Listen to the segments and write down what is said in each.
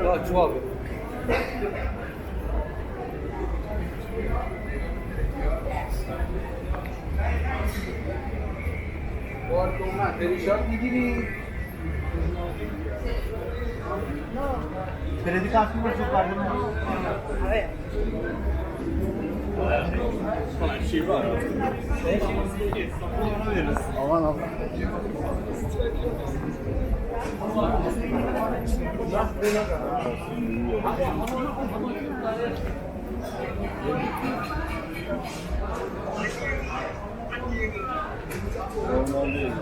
Ya çuval. Kredi kartım var, çok vardı mı? Evet. Bir şey var. Onu veririz. Aman Allah. Normal değil ya.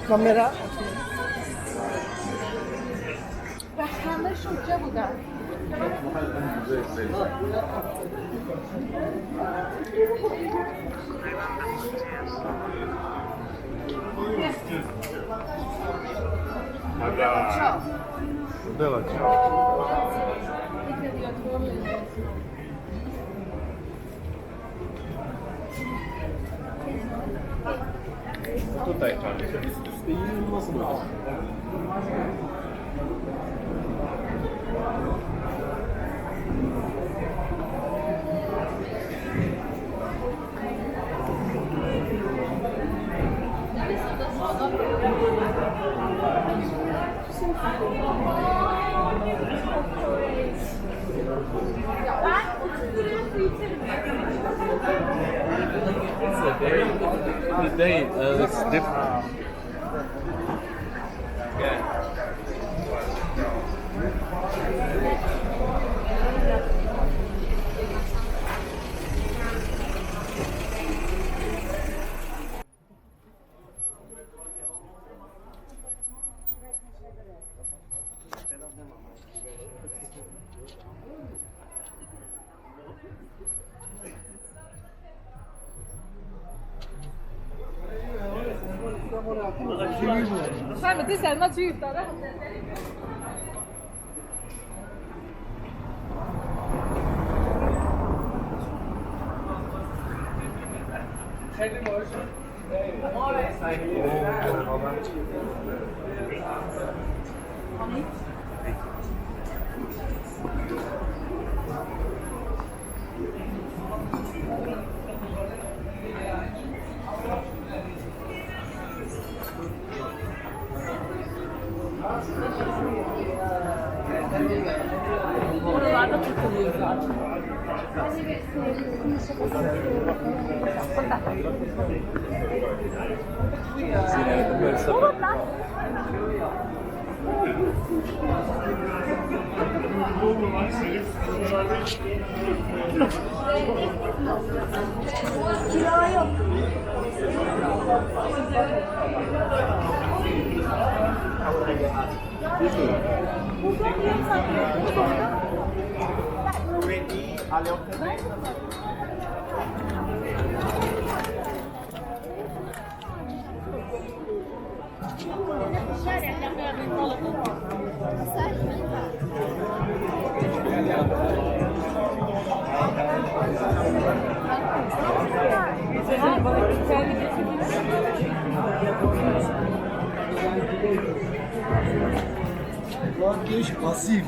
Kamera. Başkanlar şurada bu da. Burada var. Tutaj üst üste yığılması mı? The day it's different. Yeah. Fai, te sei una città, dai. Oralarda takılıyor zaten. Kira yok. Makyaj pasif.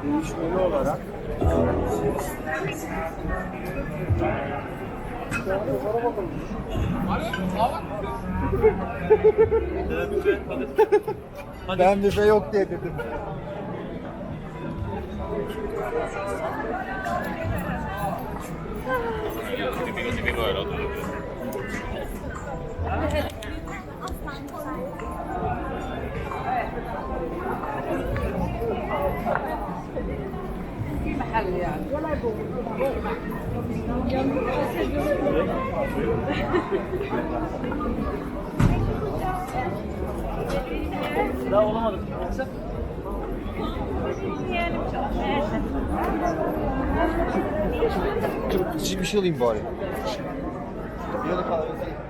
Değişmeli olarak Ben büfe yok diye dedim. محل يعني Daha olamadık. Bir şey alayım bari. Ya da kahvesi.